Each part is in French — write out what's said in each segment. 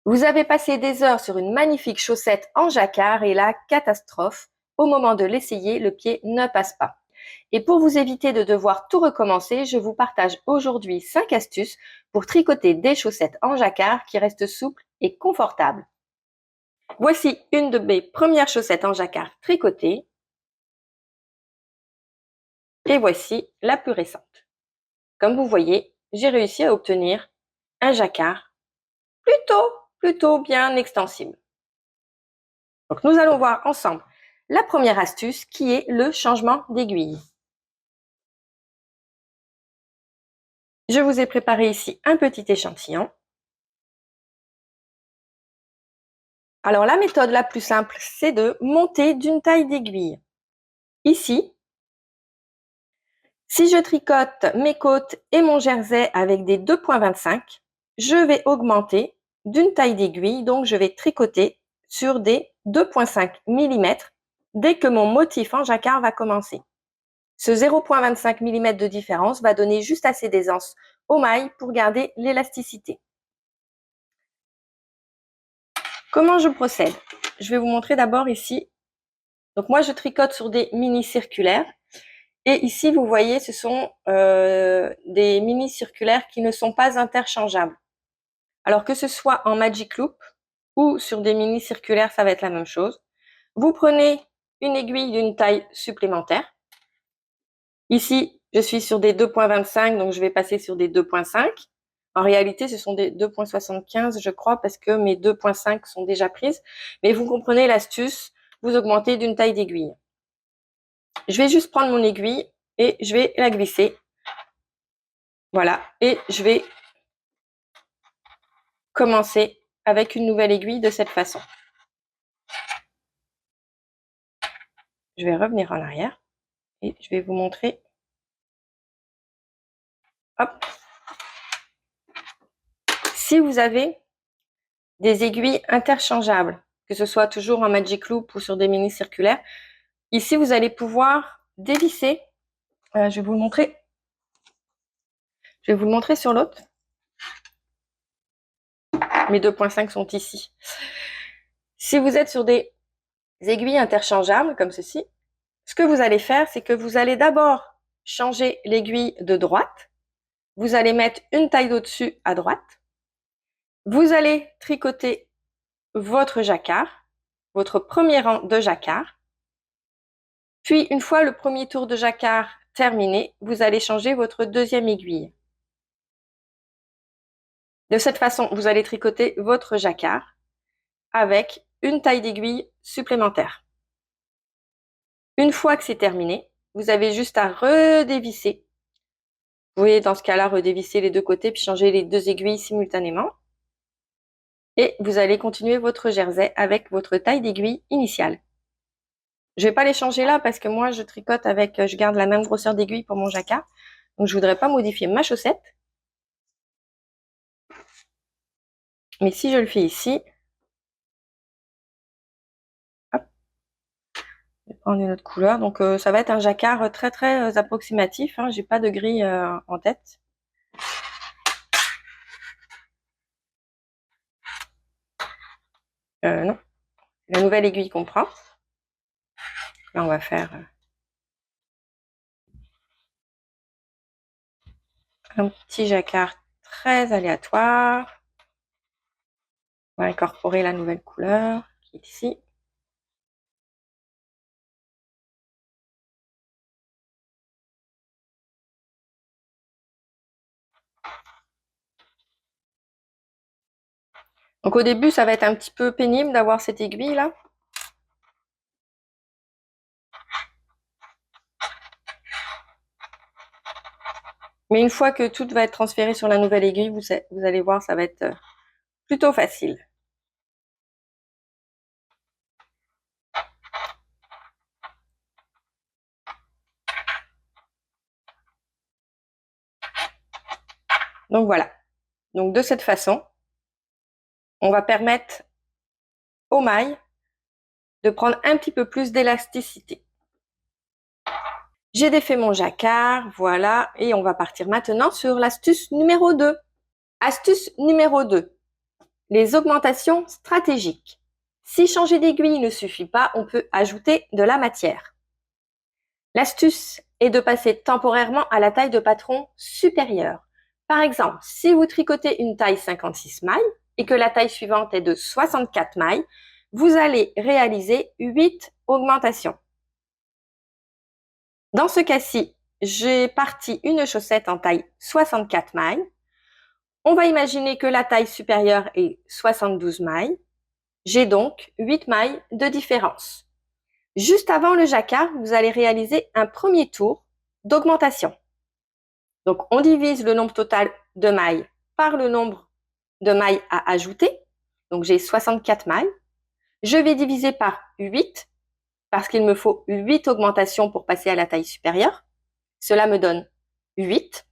Vous avez passé des heures sur une magnifique chaussette en jacquard et la catastrophe, au moment de l'essayer, le pied ne passe pas. Et pour vous éviter de devoir tout recommencer, je vous partage aujourd'hui 5 astuces pour tricoter des chaussettes en jacquard qui restent souples et confortables. Voici une de mes premières chaussettes en jacquard tricotées. Et voici la plus récente. Comme vous voyez, j'ai réussi à obtenir un jacquard plutôt bien extensible. Donc nous allons voir ensemble la première astuce qui est le changement d'aiguille. Je vous ai préparé ici un petit échantillon. Alors la méthode la plus simple, c'est de monter d'une taille d'aiguille. Ici, si je tricote mes côtes et mon jersey avec des 2,25, je vais augmenter d'une taille d'aiguille, donc je vais tricoter sur des 2,5 mm dès que mon motif en jacquard va commencer. Ce 0,25 mm de différence va donner juste assez d'aisance aux mailles pour garder l'élasticité. Comment je procède? Je vais vous montrer d'abord ici. Donc moi, je tricote sur des mini circulaires. Et ici, vous voyez, ce sont des mini circulaires qui ne sont pas interchangeables. Alors que ce soit en Magic Loop ou sur des mini circulaires, ça va être la même chose. Vous prenez une aiguille d'une taille supplémentaire. Ici, je suis sur des 2,25, donc je vais passer sur des 2,5. En réalité, ce sont des 2,75, je crois, parce que mes 2,5 sont déjà prises. Mais vous comprenez l'astuce, vous augmentez d'une taille d'aiguille. Je vais juste prendre mon aiguille et je vais la glisser. Voilà, et je vais commencer avec une nouvelle aiguille de cette façon. Je vais revenir en arrière et je vais vous montrer. Hop. Si vous avez des aiguilles interchangeables, que ce soit toujours en Magic Loop ou sur des mini circulaires, ici vous allez pouvoir dévisser. Je vais vous le montrer. Je vais vous le montrer sur l'autre. Mes 2,5 sont ici. Si vous êtes sur des aiguilles interchangeables comme ceci, ce que vous allez faire, c'est que vous allez d'abord changer l'aiguille de droite. Vous allez mettre une taille d'au-dessus à droite. Vous allez tricoter votre jacquard, votre premier rang de jacquard. Puis, une fois le premier tour de jacquard terminé, vous allez changer votre deuxième aiguille. De cette façon, vous allez tricoter votre jacquard avec une taille d'aiguille supplémentaire. Une fois que c'est terminé, vous avez juste à redévisser. Vous pouvez dans ce cas-là redévisser les deux côtés puis changer les deux aiguilles simultanément. Et vous allez continuer votre jersey avec votre taille d'aiguille initiale. Je vais pas les changer là parce que moi je tricote avec, je garde la même grosseur d'aiguille pour mon jacquard. Donc je voudrais pas modifier ma chaussette. Mais si je le fais ici, hop, je vais prendre une autre couleur. Donc ça va être un jacquard très approximatif. Hein. J'ai pas de gris en tête. Non, la nouvelle aiguille qu'on prend. Là on va faire un petit jacquard très aléatoire. On va incorporer la nouvelle couleur qui est ici. Donc au début, ça va être un petit peu pénible d'avoir cette aiguille là. Mais une fois que tout va être transféré sur la nouvelle aiguille, vous allez voir, ça va être plutôt facile. Donc voilà. Donc de cette façon, on va permettre aux mailles de prendre un petit peu plus d'élasticité. J'ai défait mon jacquard, voilà, et on va partir maintenant sur l'astuce numéro 2. Astuce numéro 2. les augmentations stratégiques. Si changer d'aiguille ne suffit pas, on peut ajouter de la matière. L'astuce est de passer temporairement à la taille de patron supérieure. Par exemple, si vous tricotez une taille 56 mailles et que la taille suivante est de 64 mailles, vous allez réaliser 8 augmentations. Dans ce cas-ci, j'ai parti une chaussette en taille 64 mailles. On va imaginer que la taille supérieure est 72 mailles. J'ai donc 8 mailles de différence. Juste avant le jacquard, vous allez réaliser un premier tour d'augmentation. Donc, on divise le nombre total de mailles par le nombre de mailles à ajouter. Donc, j'ai 64 mailles. Je vais diviser par 8 parce qu'il me faut 8 augmentations pour passer à la taille supérieure. Cela me donne 8.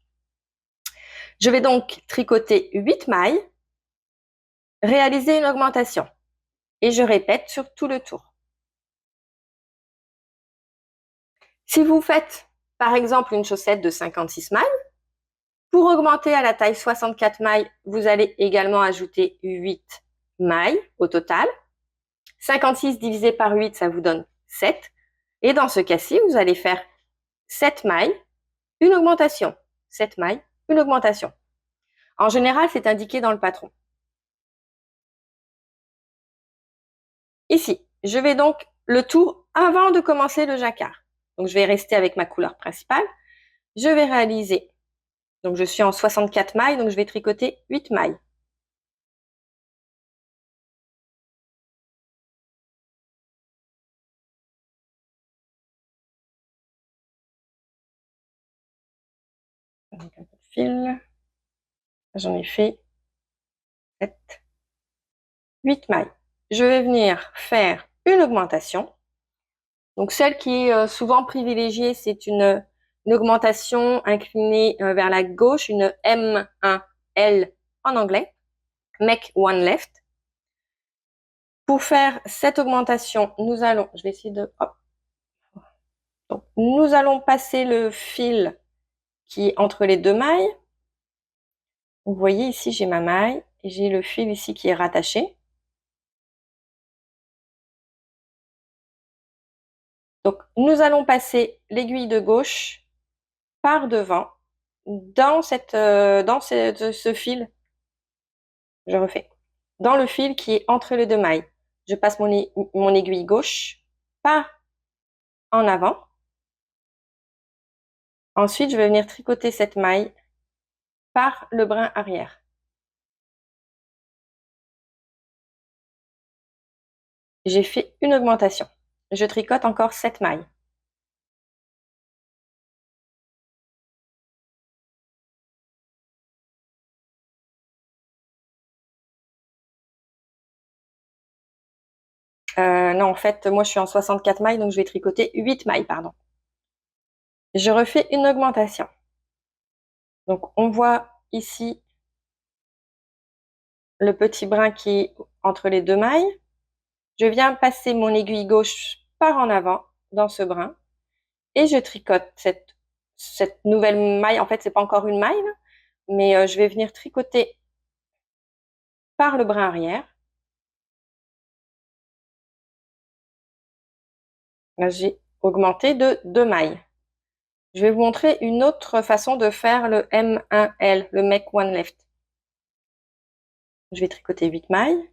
Je vais donc tricoter 8 mailles, réaliser une augmentation. Et je répète sur tout le tour. Si vous faites, par exemple, une chaussette de 56 mailles, pour augmenter à la taille 64 mailles, vous allez également ajouter 8 mailles au total. 56 divisé par 8, ça vous donne 7. Et dans ce cas-ci, vous allez faire 7 mailles, une augmentation. 7 mailles, une augmentation. En général, c'est indiqué dans le patron. Ici, je vais donc le tour avant de commencer le jacquard. Donc, je vais rester avec ma couleur principale. Je vais réaliser, donc je suis en 64 mailles, donc je vais tricoter 8 mailles. Avec un peu de fil. J'en ai fait 7, 8 mailles. Je vais venir faire une augmentation. Donc, celle qui est souvent privilégiée, c'est une augmentation inclinée vers la gauche, une M1L en anglais, Make One Left. Pour faire cette augmentation, nous allons, je vais essayer de, hop. Donc, nous allons passer le fil qui est entre les deux mailles. Vous voyez ici, j'ai ma maille et j'ai le fil ici qui est rattaché. Donc, nous allons passer l'aiguille de gauche par devant dans ce fil. Je refais. Dans le fil qui est entre les deux mailles. Je passe mon aiguille gauche par en avant. Ensuite, je vais venir tricoter cette maille par le brin arrière. J'ai fait une augmentation. Je tricote encore 7 mailles. Non, en fait, moi, je suis en 64 mailles, donc je vais tricoter 8 mailles, pardon. Je refais une augmentation. Donc, on voit ici le petit brin qui est entre les deux mailles. Je viens passer mon aiguille gauche par en avant dans ce brin et je tricote cette nouvelle maille. En fait, c'est pas encore une maille, mais je vais venir tricoter par le brin arrière. Là, j'ai augmenté de 2 mailles. Je vais vous montrer une autre façon de faire le M1L, le Make One Left. Je vais tricoter 8 mailles.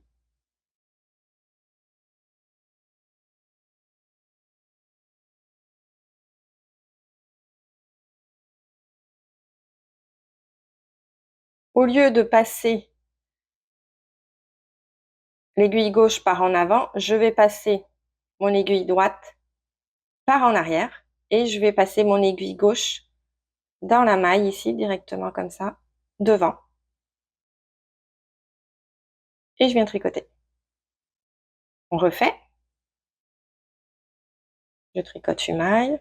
Au lieu de passer l'aiguille gauche par en avant, je vais passer mon aiguille droite par en arrière et je vais passer mon aiguille gauche dans la maille ici, directement comme ça, devant. Et je viens tricoter. On refait. Je tricote une maille.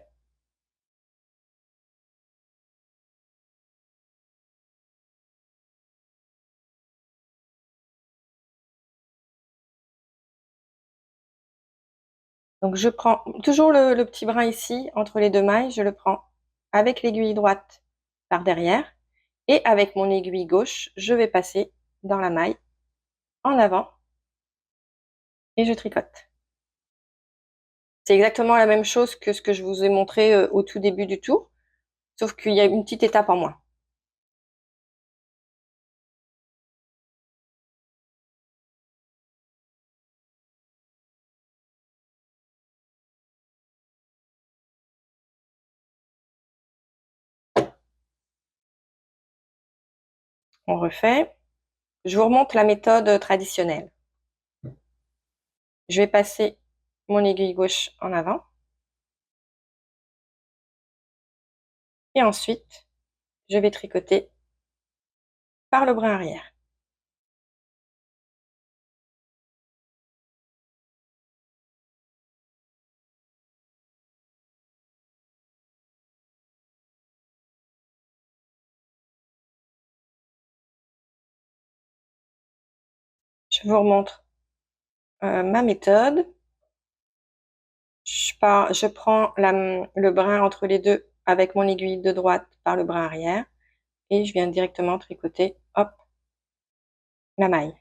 Donc je prends toujours le petit brin ici, entre les deux mailles, je le prends avec l'aiguille droite par derrière. Et avec mon aiguille gauche, je vais passer dans la maille en avant et je tricote. C'est exactement la même chose que ce que je vous ai montré au tout début du tour, sauf qu'il y a une petite étape en moins. On refait. Je vous remonte la méthode traditionnelle. Je vais passer mon aiguille gauche en avant. Et ensuite, je vais tricoter par le brin arrière. Je vous remontre ma méthode. Je prends le brin entre les deux avec mon aiguille de droite par le brin arrière et je viens directement tricoter, hop, la maille.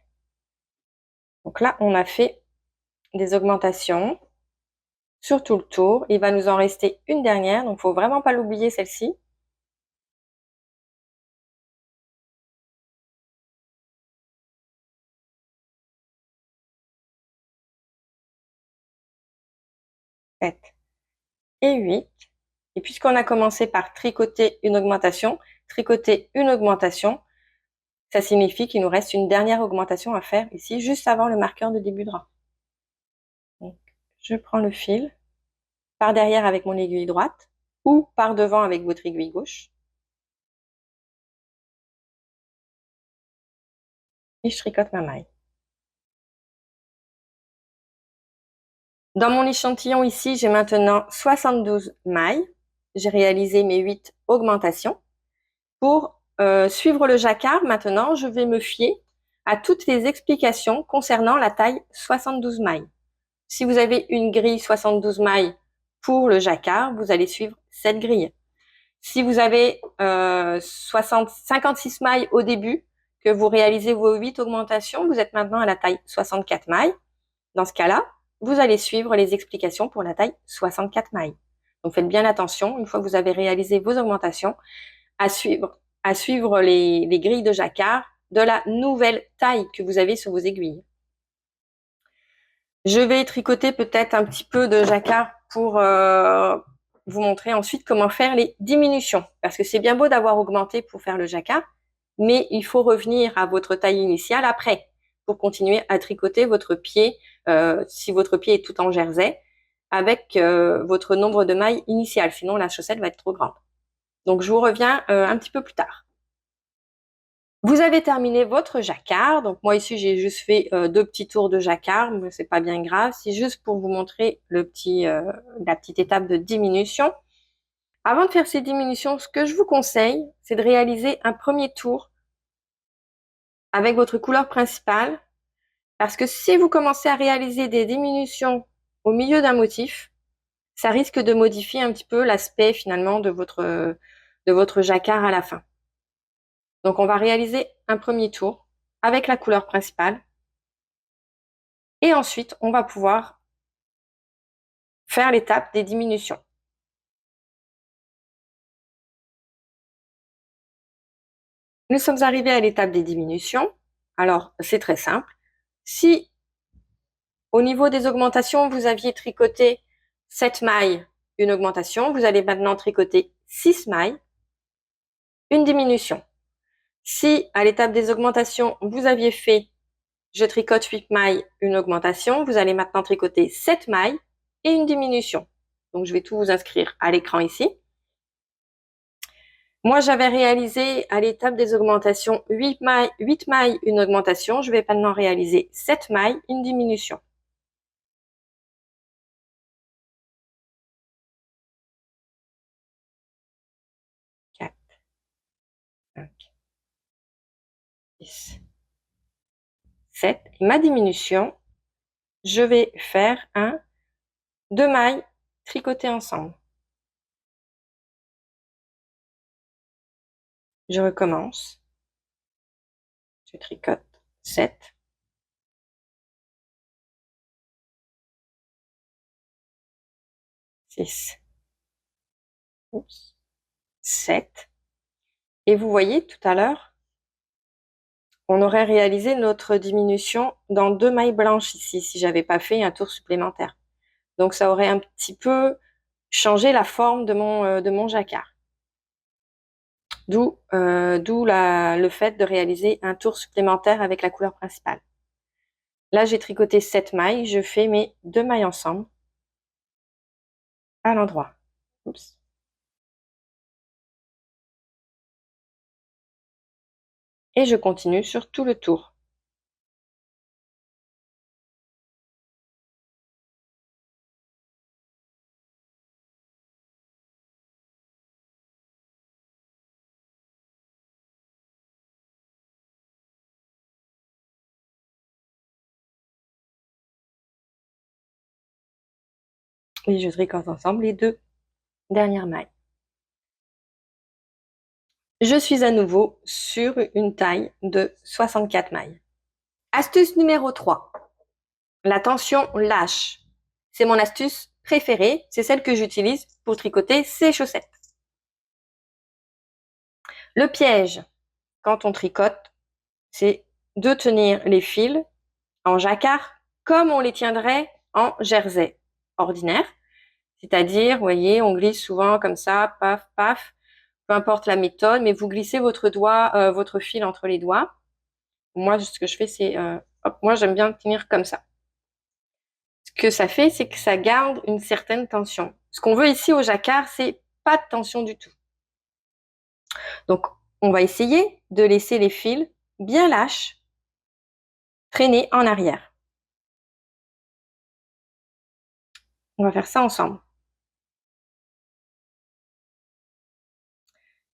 Donc là, on a fait des augmentations sur tout le tour. Il va nous en rester une dernière, donc il ne faut vraiment pas l'oublier celle-ci. Et 8. Et puisqu'on a commencé par tricoter une augmentation, ça signifie qu'il nous reste une dernière augmentation à faire ici, juste avant le marqueur de début de rang. Donc, je prends le fil par derrière avec mon aiguille droite ou par devant avec votre aiguille gauche. Et je tricote ma maille. Dans mon échantillon ici, j'ai maintenant 72 mailles. J'ai réalisé mes 8 augmentations. Pour suivre le jacquard, maintenant, je vais me fier à toutes les explications concernant la taille 72 mailles. Si vous avez une grille 72 mailles pour le jacquard, vous allez suivre cette grille. Si vous avez 56 mailles au début, que vous réalisez vos 8 augmentations, vous êtes maintenant à la taille 64 mailles. Dans ce cas-là, vous allez suivre les explications pour la taille 64 mailles. Donc faites bien attention, une fois que vous avez réalisé vos augmentations, à suivre les grilles de jacquard de la nouvelle taille que vous avez sur vos aiguilles. Je vais tricoter peut-être un petit peu de jacquard pour vous montrer ensuite comment faire les diminutions. Parce que c'est bien beau d'avoir augmenté pour faire le jacquard, mais il faut revenir à votre taille initiale après pour continuer à tricoter votre pied, si votre pied est tout en jersey, avec votre nombre de mailles initiales. Sinon, la chaussette va être trop grande. Donc, je vous reviens un petit peu plus tard. Vous avez terminé votre jacquard. Donc moi ici j'ai juste fait 2 petits tours de jacquard, mais c'est pas bien grave. C'est juste pour vous montrer la petite étape de diminution. Avant de faire ces diminutions, ce que je vous conseille, c'est de réaliser un premier tour avec votre couleur principale. Parce que si vous commencez à réaliser des diminutions au milieu d'un motif, ça risque de modifier un petit peu l'aspect finalement de votre jacquard à la fin. Donc on va réaliser un premier tour avec la couleur principale. Et ensuite, on va pouvoir faire l'étape des diminutions. Nous sommes arrivés à l'étape des diminutions. Alors, c'est très simple. Si au niveau des augmentations, vous aviez tricoté 7 mailles, une augmentation, vous allez maintenant tricoter 6 mailles, une diminution. Si à l'étape des augmentations, vous aviez fait je tricote 8 mailles, une augmentation, vous allez maintenant tricoter 7 mailles et une diminution. Donc, je vais tout vous inscrire à l'écran ici. Moi, j'avais réalisé à l'étape des augmentations 8 mailles, une augmentation. Je vais maintenant réaliser 7 mailles, une diminution. Quatre, 5, 6, 7. Et ma diminution, je vais faire 2 mailles tricotées ensemble. Je recommence. Je tricote 7. 6, 7. Et vous voyez, tout à l'heure, on aurait réalisé notre diminution dans 2 mailles blanches ici, si j'avais pas fait un tour supplémentaire. Donc, ça aurait un petit peu changé la forme de mon jacquard. D'où le fait de réaliser un tour supplémentaire avec la couleur principale. Là, j'ai tricoté 7 mailles. Je fais mes 2 mailles ensemble à l'endroit. Oups. Et je continue sur tout le tour. Et je tricote ensemble les 2 dernières mailles. Je suis à nouveau sur une taille de 64 mailles. Astuce numéro 3. La tension lâche. C'est mon astuce préférée. C'est celle que j'utilise pour tricoter ces chaussettes. Le piège, quand on tricote, c'est de tenir les fils en jacquard comme on les tiendrait en jersey ordinaire. C'est-à-dire, vous voyez, on glisse souvent comme ça, paf, paf, peu importe la méthode, mais vous glissez votre fil entre les doigts. Moi, ce que je fais, c'est, moi, j'aime bien tenir comme ça. Ce que ça fait, c'est que ça garde une certaine tension. Ce qu'on veut ici au jacquard, c'est pas de tension du tout. Donc, on va essayer de laisser les fils bien lâches traîner en arrière. On va faire ça ensemble.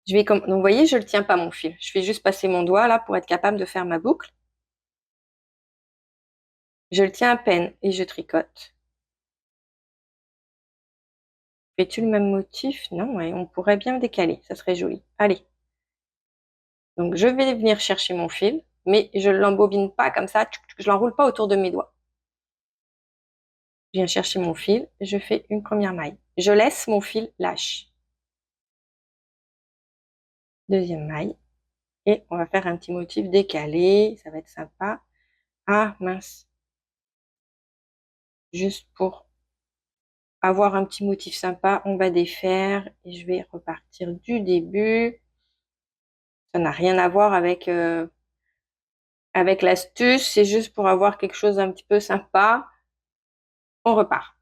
Donc, vous voyez, je ne le tiens pas mon fil. Je fais juste passer mon doigt là pour être capable de faire ma boucle. Je le tiens à peine et je tricote. Fais-tu le même motif? Non, ouais, on pourrait bien décaler, ça serait joli. Allez. Donc, je vais venir chercher mon fil, mais je ne l'embobine pas comme ça, je ne l'enroule pas autour de mes doigts. Je viens chercher mon fil, je fais une première maille. Je laisse mon fil lâche. Deuxième maille. Et on va faire un petit motif décalé, ça va être sympa. Ah, mince. Juste pour avoir un petit motif sympa, on va défaire et je vais repartir du début. Ça n'a rien à voir avec l'astuce, c'est juste pour avoir quelque chose d'un petit peu sympa. On repart.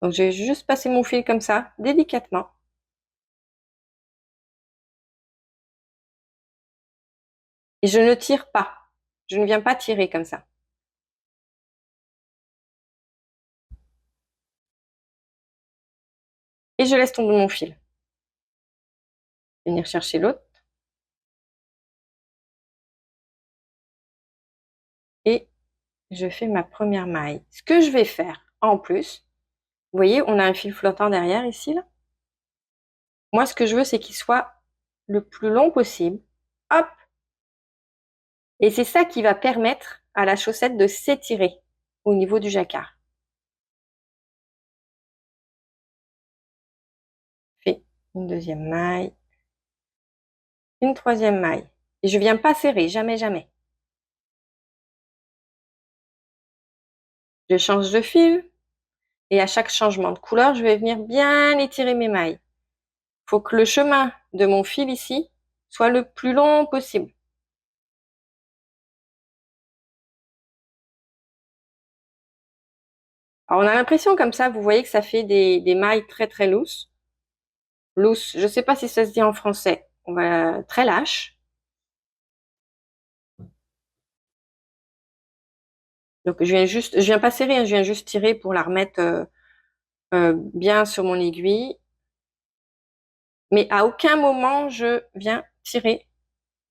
Donc, je vais juste passer mon fil comme ça, délicatement. Et je ne tire pas. Je ne viens pas tirer comme ça. Et je laisse tomber mon fil. Venir chercher l'autre. Et je fais ma première maille. Ce que je vais faire en plus, vous voyez, on a un fil flottant derrière ici, là. Moi, ce que je veux, c'est qu'il soit le plus long possible. Hop! Et c'est ça qui va permettre à la chaussette de s'étirer au niveau du jacquard. Fais une deuxième maille, une troisième maille. Et je viens pas serrer, jamais, jamais. Je change de fil et à chaque changement de couleur, je vais venir bien étirer mes mailles. Il faut que le chemin de mon fil ici soit le plus long possible. Alors, on a l'impression comme ça, vous voyez que ça fait des mailles très très lousses. Loose, je ne sais pas si ça se dit en français. On va très lâche. Donc je viens pas serrer, hein, je viens juste tirer pour la remettre bien sur mon aiguille. Mais à aucun moment je viens tirer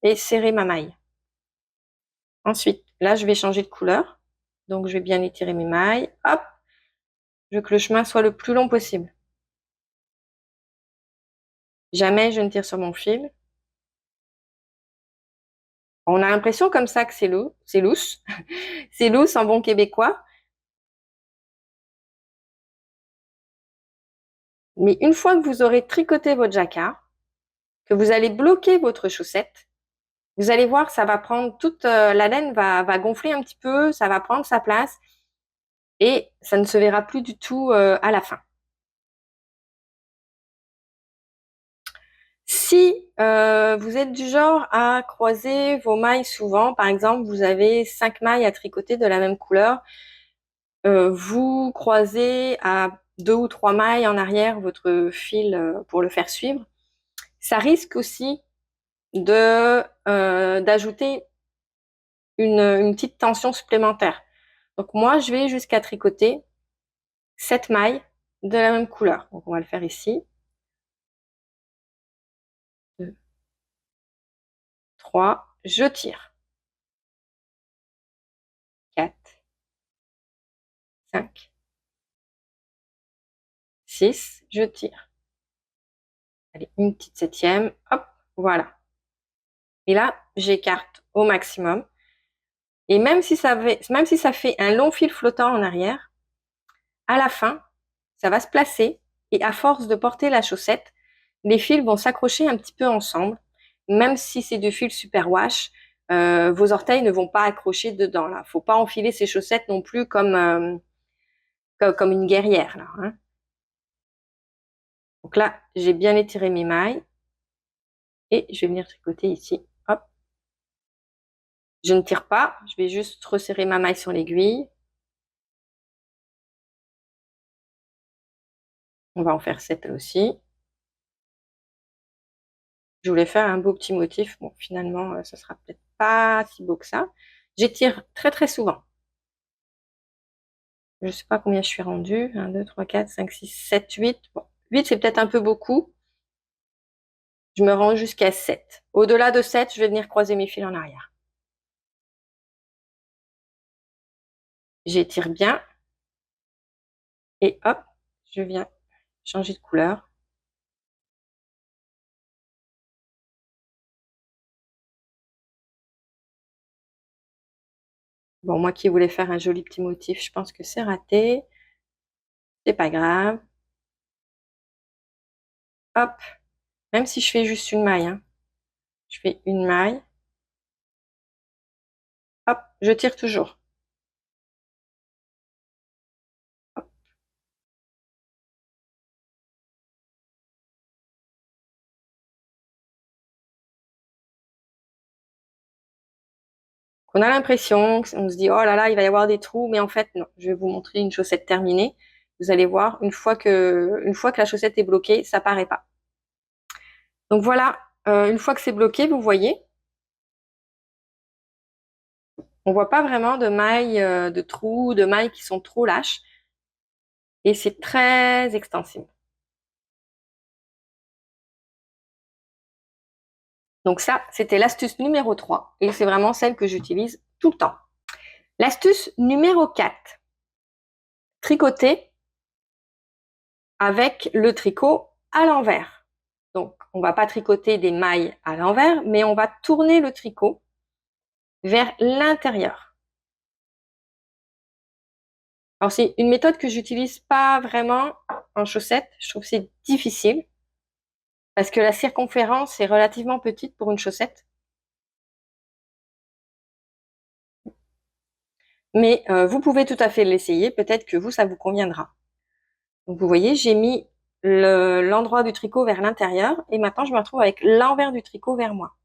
et serrer ma maille. Ensuite, là je vais changer de couleur. Donc je vais bien étirer mes mailles. Hop, je veux que le chemin soit le plus long possible. Jamais je ne tire sur mon fil. On a l'impression comme ça que c'est loose. C'est loose en bon québécois. Mais une fois que vous aurez tricoté votre jacquard, que vous allez bloquer votre chaussette, vous allez voir, ça va prendre toute la laine va gonfler un petit peu, ça va prendre sa place et ça ne se verra plus du tout à la fin. Si vous êtes du genre à croiser vos mailles souvent, par exemple, vous avez 5 mailles à tricoter de la même couleur, vous croisez à 2 ou 3 mailles en arrière votre fil pour le faire suivre, ça risque aussi d'ajouter une petite tension supplémentaire. Donc moi, je vais jusqu'à tricoter 7 mailles de la même couleur. Donc on va le faire ici. 2, 3, je tire. 4, 5, 6, je tire. Allez, une petite septième, hop, voilà. Et là, j'écarte au maximum. Et même si ça fait un long fil flottant en arrière, à la fin, ça va se placer et à force de porter la chaussette, les fils vont s'accrocher un petit peu ensemble. Même si c'est du fil superwash, vos orteils ne vont pas accrocher dedans. Là, faut pas enfiler ces chaussettes non plus comme une guerrière là, hein. Donc là, j'ai bien étiré mes mailles et je vais venir tricoter ici. Hop. Je ne tire pas, je vais juste resserrer ma maille sur l'aiguille. On va en faire 7 aussi. Je voulais faire un beau petit motif. Bon, finalement, ça sera peut-être pas si beau que ça. J'étire très très souvent. Je ne sais pas combien je suis rendue. 1, 2, 3, 4, 5, 6, 7, 8. Bon, 8, c'est peut-être un peu beaucoup. Je me rends jusqu'à 7. Au-delà de 7, je vais venir croiser mes fils en arrière. J'étire bien. Et hop, je viens changer de couleur. Bon, moi qui voulais faire un joli petit motif, je pense que c'est raté. C'est pas grave. Hop, même si je fais juste une maille, hein. Je fais une maille. Hop, je tire toujours. Hop. On a l'impression, on se dit, oh là là, il va y avoir des trous, mais en fait, non. Je vais vous montrer une chaussette terminée. Vous allez voir, une fois que la chaussette est bloquée, ça paraît pas. Donc voilà, une fois que c'est bloqué, vous voyez, on voit pas vraiment de mailles, de trous, de mailles qui sont trop lâches. Et c'est très extensible. Donc ça, c'était l'astuce numéro 3 et c'est vraiment celle que j'utilise tout le temps. L'astuce numéro 4, tricoter avec le tricot à l'envers. Donc, on va pas tricoter des mailles à l'envers, mais on va tourner le tricot vers l'intérieur. Alors, c'est une méthode que j'utilise pas vraiment en chaussettes. Je trouve que c'est difficile parce que la circonférence est relativement petite pour une chaussette. Mais vous pouvez tout à fait l'essayer. Peut-être que vous, ça vous conviendra. Donc, vous voyez, j'ai mis l'endroit du tricot vers l'intérieur et maintenant, je me retrouve avec l'envers du tricot vers moi.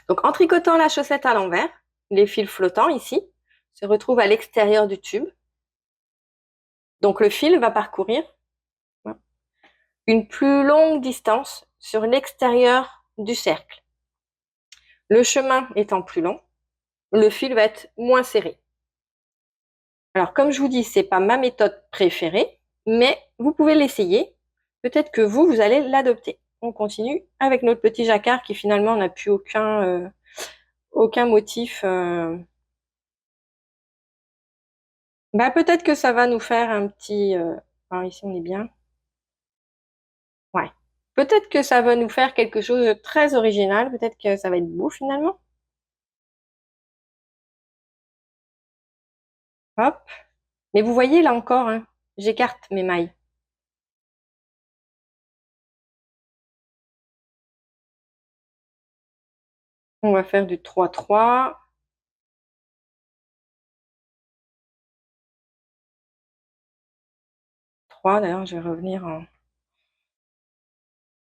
Donc, en tricotant la chaussette à l'envers, les fils flottants ici se retrouvent à l'extérieur du tube. Donc, le fil va parcourir une plus longue distance sur l'extérieur du cercle. Le chemin étant plus long, le fil va être moins serré. Alors, comme je vous dis, c'est pas ma méthode préférée, mais vous pouvez l'essayer. Peut-être que vous allez l'adopter. On continue avec notre petit jacquard qui finalement n'a plus aucun motif. Bah, peut-être que ça va nous faire un petit... Alors ici, on est bien. Ouais. Peut-être que ça va nous faire quelque chose de très original. Peut-être que ça va être beau finalement. Hop. Mais vous voyez là encore, hein, j'écarte mes mailles. On va faire du 3-3. D'ailleurs, je vais revenir en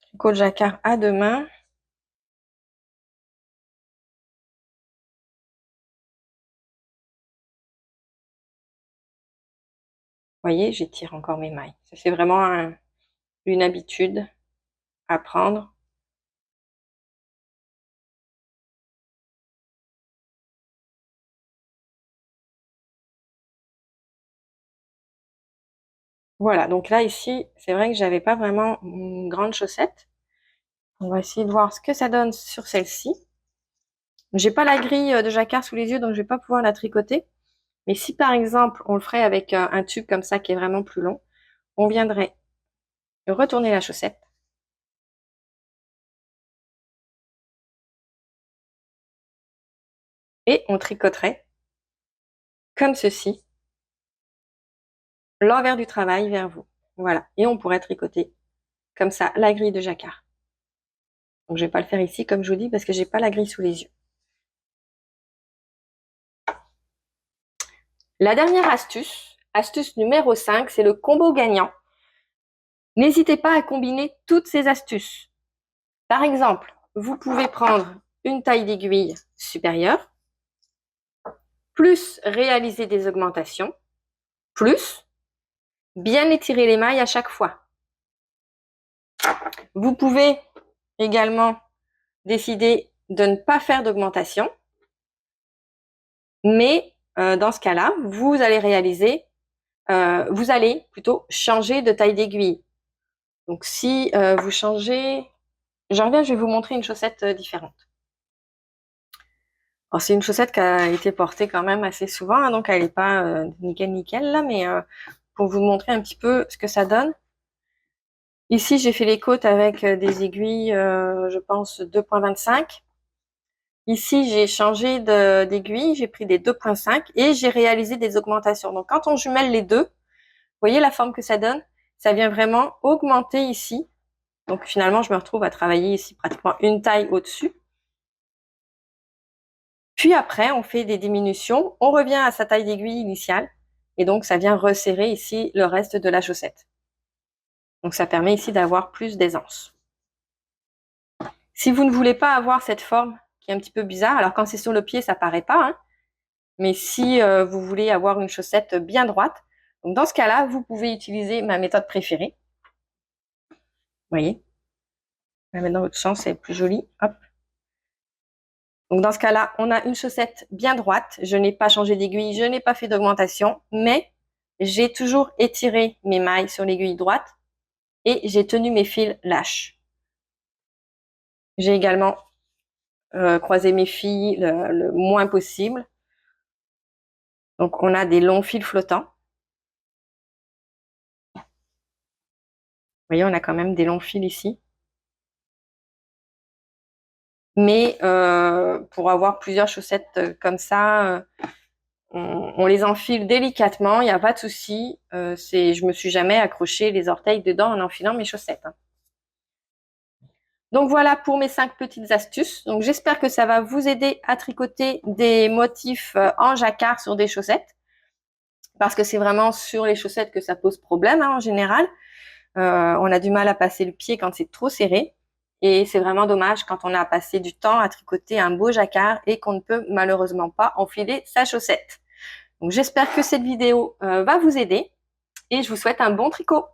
tricot de jacquard à deux mains. Vous voyez, j'étire encore mes mailles. Ça fait vraiment une habitude à prendre. Voilà, donc là, ici, c'est vrai que j'avais pas vraiment une grande chaussette. On va essayer de voir ce que ça donne sur celle-ci. J'ai pas la grille de jacquard sous les yeux, donc je vais pas pouvoir la tricoter. Mais si par exemple, on le ferait avec un tube comme ça qui est vraiment plus long, on viendrait retourner la chaussette. Et on tricoterait comme ceci, l'envers du travail vers vous. Voilà, et on pourrait tricoter comme ça la grille de jacquard. Donc je vais pas le faire ici comme je vous dis parce que j'ai pas la grille sous les yeux. La dernière astuce, astuce numéro 5, c'est le combo gagnant. N'hésitez pas à combiner toutes ces astuces. Par exemple, vous pouvez prendre une taille d'aiguille supérieure, plus réaliser des augmentations, plus bien étirer les mailles à chaque fois. Vous pouvez également décider de ne pas faire d'augmentation, mais dans ce cas-là, vous allez plutôt changer de taille d'aiguille. Donc si vous changez, je reviens, je vais vous montrer une chaussette différente. Alors c'est une chaussette qui a été portée quand même assez souvent, hein, donc elle n'est pas nickel là, mais pour vous montrer un petit peu ce que ça donne. Ici, j'ai fait les côtes avec des aiguilles, je pense 2,25. Ici, j'ai changé d'aiguille, j'ai pris des 2,5 et j'ai réalisé des augmentations. Donc quand on jumelle les deux, vous voyez la forme que ça donne? Ça vient vraiment augmenter ici. Donc finalement, je me retrouve à travailler ici pratiquement une taille au-dessus. Puis après, on fait des diminutions, on revient à sa taille d'aiguille initiale et donc ça vient resserrer ici le reste de la chaussette. Donc ça permet ici d'avoir plus d'aisance. Si vous ne voulez pas avoir cette forme qui est un petit peu bizarre, alors quand c'est sur le pied, ça paraît pas, hein, mais si vous voulez avoir une chaussette bien droite, donc dans ce cas-là, vous pouvez utiliser ma méthode préférée. Vous voyez, je vais mettre dans votre champ, c'est plus joli. Hop. Donc dans ce cas-là, on a une chaussette bien droite. Je n'ai pas changé d'aiguille, je n'ai pas fait d'augmentation, mais j'ai toujours étiré mes mailles sur l'aiguille droite et j'ai tenu mes fils lâches. J'ai également croisé mes fils le moins possible. Donc on a des longs fils flottants. Vous voyez, on a quand même des longs fils ici. Mais pour avoir plusieurs chaussettes comme ça, on les enfile délicatement, il n'y a pas de souci. Je me suis jamais accroché les orteils dedans en enfilant mes chaussettes. Hein. Donc voilà pour mes 5 petites astuces. Donc j'espère que ça va vous aider à tricoter des motifs en jacquard sur des chaussettes. Parce que c'est vraiment sur les chaussettes que ça pose problème hein, en général. On a du mal à passer le pied quand c'est trop serré. Et c'est vraiment dommage quand on a passé du temps à tricoter un beau jacquard et qu'on ne peut malheureusement pas enfiler sa chaussette. Donc j'espère que cette vidéo va vous aider et je vous souhaite un bon tricot.